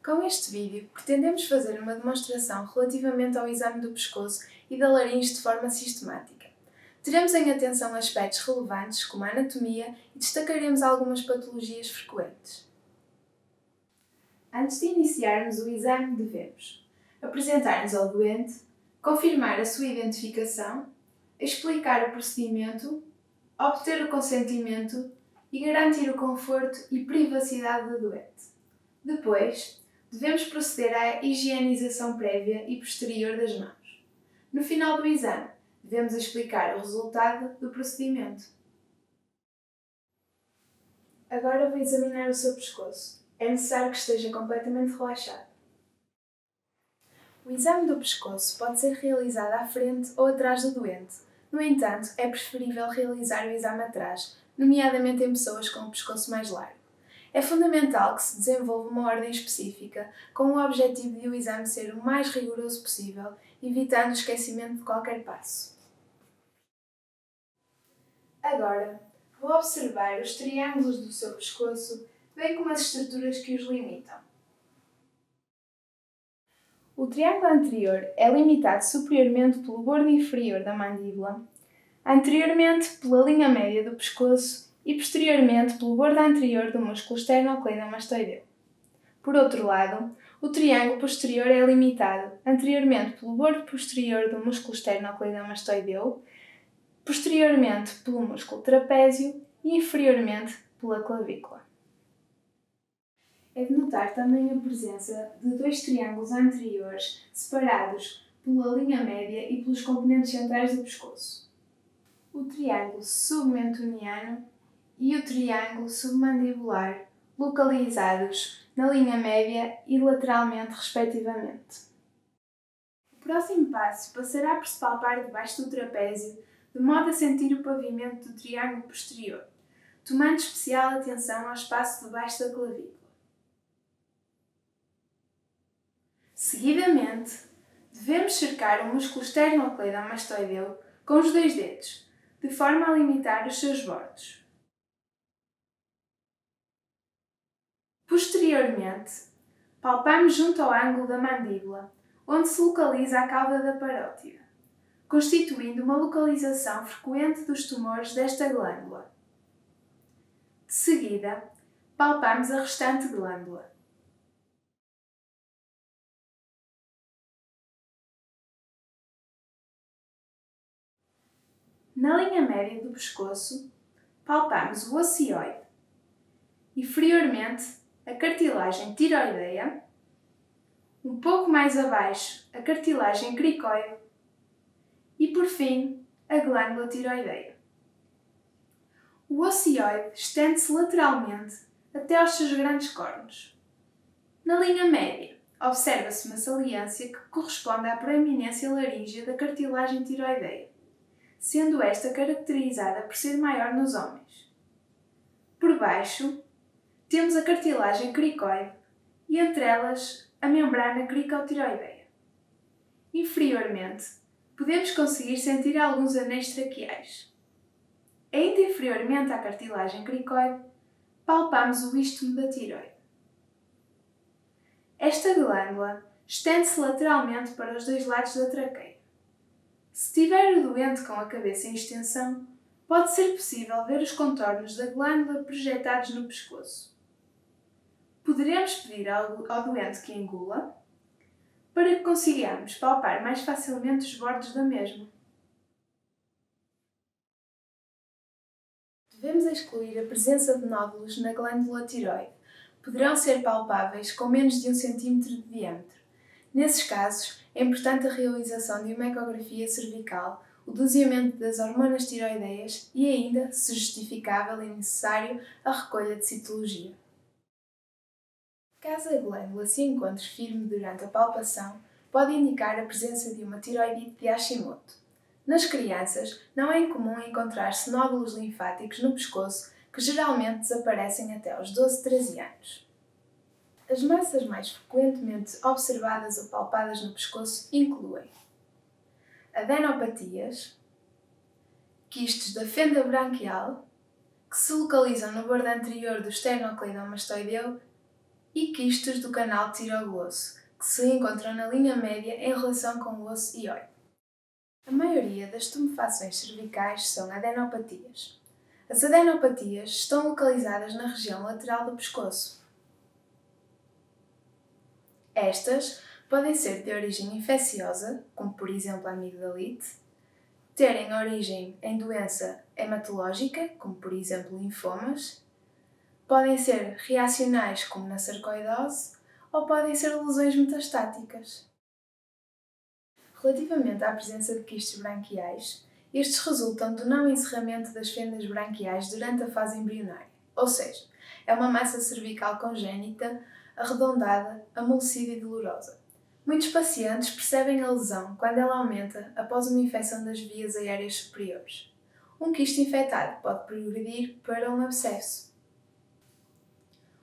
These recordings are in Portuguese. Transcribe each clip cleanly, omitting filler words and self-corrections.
Com este vídeo, pretendemos fazer uma demonstração relativamente ao exame do pescoço e da laringe de forma sistemática. Teremos em atenção aspectos relevantes como a anatomia e destacaremos algumas patologias frequentes. Antes de iniciarmos o exame, devemos apresentar-nos ao doente, confirmar a sua identificação, explicar o procedimento, obter o consentimento e garantir o conforto e privacidade do doente. Depois, devemos proceder à higienização prévia e posterior das mãos. No final do exame, devemos explicar o resultado do procedimento. Agora vou examinar o seu pescoço. É necessário que esteja completamente relaxado. O exame do pescoço pode ser realizado à frente ou atrás do doente. No entanto, é preferível realizar o exame atrás, nomeadamente em pessoas com o pescoço mais largo. É fundamental que se desenvolva uma ordem específica, com o objetivo de o exame ser o mais rigoroso possível, evitando o esquecimento de qualquer passo. Agora, vou observar os triângulos do seu pescoço, bem como as estruturas que os limitam. O triângulo anterior é limitado superiormente pelo bordo inferior da mandíbula, anteriormente pela linha média do pescoço e posteriormente pelo bordo anterior do músculo esternocleidomastoideu. Por outro lado, o triângulo posterior é limitado anteriormente pelo bordo posterior do músculo esternocleidomastoideu, posteriormente pelo músculo trapézio e inferiormente pela clavícula. É de notar também a presença de dois triângulos anteriores separados pela linha média e pelos componentes centrais do pescoço: o triângulo submentoniano e o triângulo submandibular, localizados na linha média e lateralmente, respectivamente. O próximo passo passará por se palpar debaixo do trapézio, de modo a sentir o pavimento do triângulo posterior, tomando especial atenção ao espaço debaixo da clavícula. Seguidamente, devemos cercar o músculo esternocleidomastoideu com os dois dedos, de forma a limitar os seus bordos. Posteriormente, palpamos junto ao ângulo da mandíbula, onde se localiza a cauda da parótida, constituindo uma localização frequente dos tumores desta glândula. De seguida, palpamos a restante glândula. Na linha média do pescoço, palpamos o ocioide, inferiormente a cartilagem tiroideia, um pouco mais abaixo a cartilagem cricoide e, por fim, a glândula tiroideia. O ocioide estende-se lateralmente até aos seus grandes cornos. Na linha média, observa-se uma saliência que corresponde à proeminência laríngea da cartilagem tiroideia, sendo esta caracterizada por ser maior nos homens. Por baixo, temos a cartilagem cricoide e entre elas a membrana cricotiroideia. Inferiormente, podemos conseguir sentir alguns anéis traqueais. Ainda inferiormente à cartilagem cricoide, palpamos o istmo da tiroide. Esta glândula estende-se lateralmente para os dois lados da traqueia. Se tiver o doente com a cabeça em extensão, pode ser possível ver os contornos da glândula projetados no pescoço. Poderemos pedir ao doente que engula, para que consigamos palpar mais facilmente os bordos da mesma. Devemos excluir a presença de nódulos na glândula tiroide. Poderão ser palpáveis com menos de 1 cm de diâmetro. Nesses casos, é importante a realização de uma ecografia cervical, o doseamento das hormonas tiroideias e ainda, se justificável e necessário, a recolha de citologia. Caso a glândula se encontre firme durante a palpação, pode indicar a presença de uma tiroidite de Hashimoto. Nas crianças, não é incomum encontrar-se nódulos linfáticos no pescoço que geralmente desaparecem até aos 12-13 anos. As massas mais frequentemente observadas ou palpadas no pescoço incluem adenopatias, quistes da fenda branquial, que se localizam no bordo anterior do esternocleidomastoideu e quistes do canal tiroglosso, que se encontram na linha média em relação com o osso hioide. A maioria das tumefações cervicais são adenopatias. As adenopatias estão localizadas na região lateral do pescoço. Estas podem ser de origem infecciosa, como por exemplo a amigdalite, terem origem em doença hematológica, como por exemplo linfomas, podem ser reacionais, como na sarcoidose, ou podem ser lesões metastáticas. Relativamente à presença de quistes branquiais, estes resultam do não encerramento das fendas branquiais durante a fase embrionária, ou seja, é uma massa cervical congénita, arredondada, amolecida e dolorosa. Muitos pacientes percebem a lesão quando ela aumenta após uma infecção das vias aéreas superiores. Um quiste infectado pode progredir para um abscesso.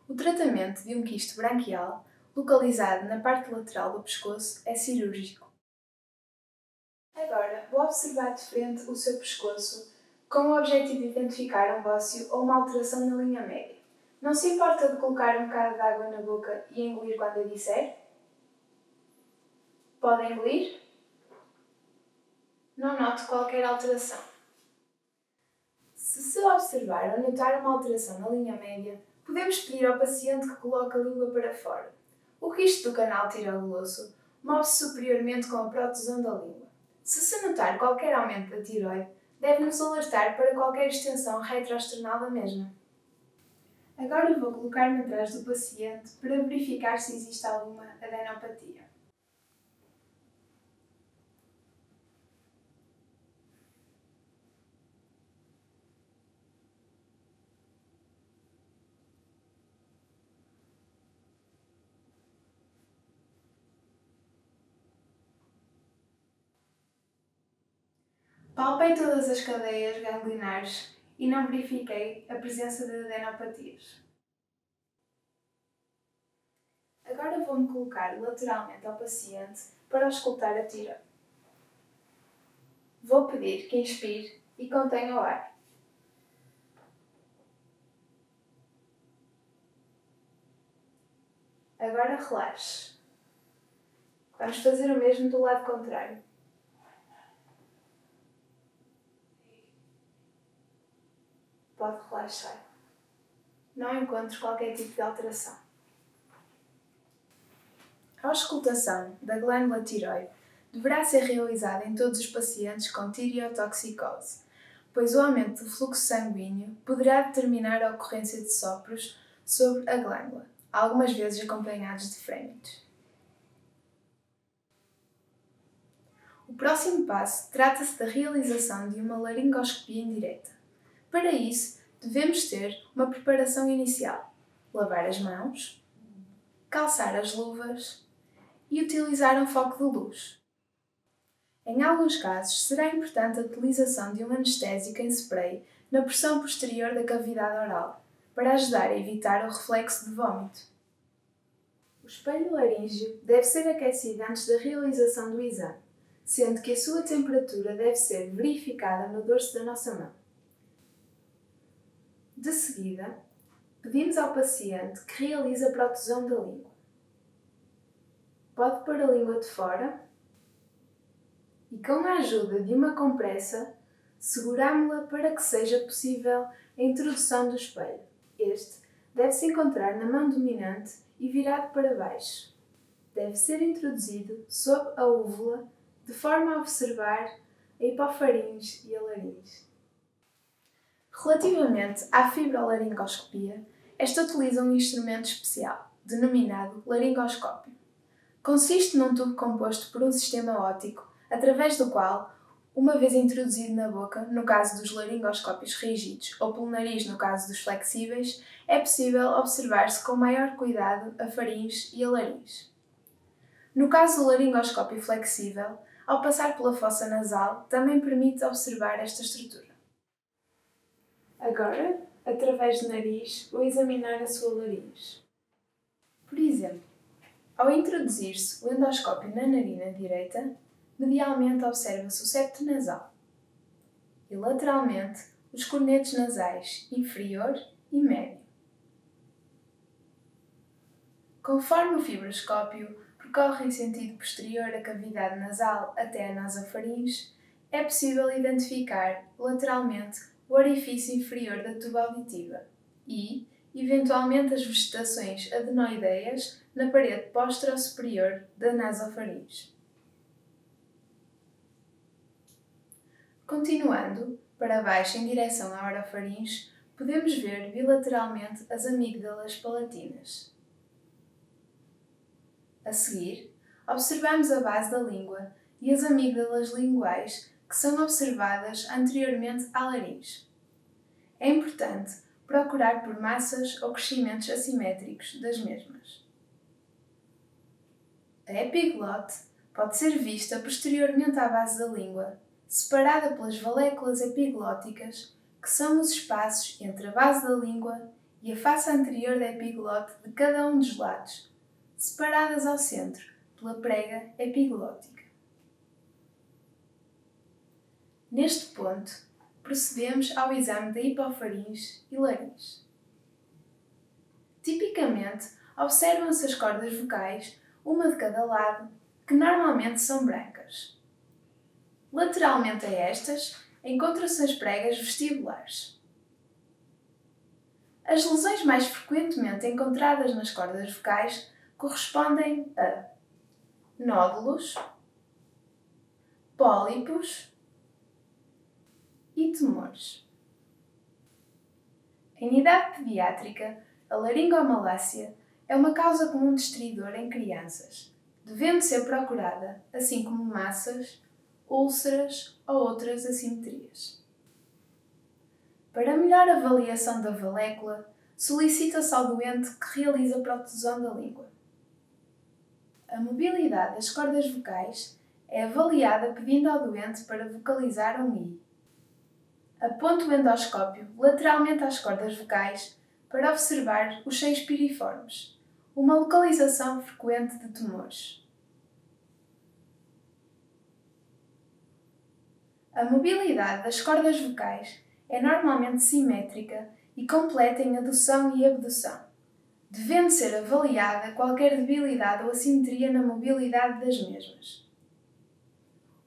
O tratamento de um quiste branquial, localizado na parte lateral do pescoço, é cirúrgico. Agora, vou observar de frente o seu pescoço com o objetivo de identificar um bócio ou uma alteração na linha média. Não se importa de colocar um bocado de água na boca e engolir quando eu disser? Pode engolir? Não noto qualquer alteração. Se observar ou notar uma alteração na linha média, podemos pedir ao paciente que coloque a língua para fora. O quiste do canal tiroglosso move-se superiormente com a protusão da língua. Se notar qualquer aumento da tiroide, deve-nos alertar para qualquer extensão retroesternal da mesma. Agora vou colocar-me atrás do paciente para verificar se existe alguma adenopatia. Palpei todas as cadeias ganglionares e não verifiquei a presença de adenopatias. Agora vou-me colocar lateralmente ao paciente para auscultar a tiroide. Vou pedir que inspire e contenha o ar. Agora relaxe. Vamos fazer o mesmo do lado contrário. Pode relaxar. Não encontro qualquer tipo de alteração. A auscultação da glândula tiroide deverá ser realizada em todos os pacientes com tireotoxicose, pois o aumento do fluxo sanguíneo poderá determinar a ocorrência de sopros sobre a glândula, algumas vezes acompanhados de frêmitos. O próximo passo trata-se da realização de uma laringoscopia indireta. Para isso, devemos ter uma preparação inicial: lavar as mãos, calçar as luvas e utilizar um foco de luz. Em alguns casos, será importante a utilização de um anestésico em spray na porção posterior da cavidade oral, para ajudar a evitar o reflexo de vômito. O espelho laríngeo deve ser aquecido antes da realização do exame, sendo que a sua temperatura deve ser verificada no dorso da nossa mão. De seguida, pedimos ao paciente que realize a protusão da língua. Pode pôr a língua de fora e, com a ajuda de uma compressa, seguramo-la para que seja possível a introdução do espelho. Este deve se encontrar na mão dominante e virado para baixo. Deve ser introduzido sob a úvula, de forma a observar a hipofaringe e a laringe. Relativamente à fibrolaringoscopia, esta utiliza um instrumento especial, denominado laringoscópio. Consiste num tubo composto por um sistema óptico, através do qual, uma vez introduzido na boca, no caso dos laringoscópios rígidos, ou pelo nariz, no caso dos flexíveis, é possível observar-se com maior cuidado a faringe e a laringe. No caso do laringoscópio flexível, ao passar pela fossa nasal, também permite observar esta estrutura. Agora, através do nariz, vou examinar a sua laringe. Por exemplo, ao introduzir-se o endoscópio na narina direita, medialmente observa-se o septo nasal e lateralmente os cornetos nasais inferior e médio. Conforme o fibroscópio percorre em sentido posterior a cavidade nasal até a nasofaringe, é possível identificar lateralmente o orifício inferior da tuba auditiva e, eventualmente, as vegetações adenoideias na parede postero-superior da nasofaringe. Continuando para baixo em direção à orofaringe, podemos ver bilateralmente as amígdalas palatinas. A seguir, observamos a base da língua e as amígdalas linguais que são observadas anteriormente à laringe. É importante procurar por massas ou crescimentos assimétricos das mesmas. A epiglote pode ser vista posteriormente à base da língua, separada pelas valéculas epiglóticas, que são os espaços entre a base da língua e a face anterior da epiglote de cada um dos lados, separadas ao centro pela prega epiglótica. Neste ponto, procedemos ao exame da hipofaringe e laringe. Tipicamente, observam-se as cordas vocais, uma de cada lado, que normalmente são brancas. Lateralmente a estas, encontram-se as pregas vestibulares. As lesões mais frequentemente encontradas nas cordas vocais correspondem a nódulos, pólipos e tumores. Em idade pediátrica, a laringomalácia é uma causa comum de estridor em crianças, devendo ser procurada, assim como massas, úlceras ou outras assimetrias. Para melhor avaliação da valécula, solicita-se ao doente que realize a protusão da língua. A mobilidade das cordas vocais é avaliada pedindo ao doente para vocalizar um I. Aponta o endoscópio lateralmente às cordas vocais para observar os seios piriformes, uma localização frequente de tumores. A mobilidade das cordas vocais é normalmente simétrica e completa em adução e abdução, devendo ser avaliada qualquer debilidade ou assimetria na mobilidade das mesmas.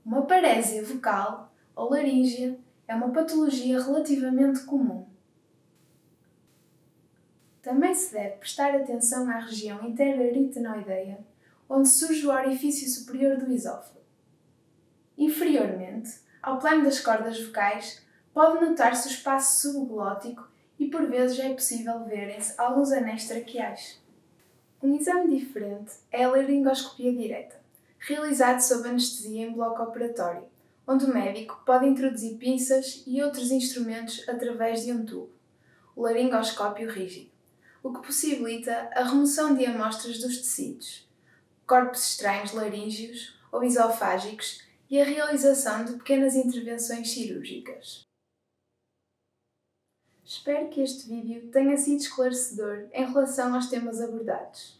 Uma parésia vocal ou laríngea é uma patologia relativamente comum. Também se deve prestar atenção à região interaritenoideia, onde surge o orifício superior do esófago. Inferiormente, ao plano das cordas vocais, pode notar-se o espaço subglótico e por vezes é possível verem-se alguns anéis traqueais. Um exame diferente é a laringoscopia direta, realizado sob anestesia em bloco operatório, onde o médico pode introduzir pinças e outros instrumentos através de um tubo, o laringoscópio rígido, o que possibilita a remoção de amostras dos tecidos, corpos estranhos laríngeos ou esofágicos e a realização de pequenas intervenções cirúrgicas. Espero que este vídeo tenha sido esclarecedor em relação aos temas abordados.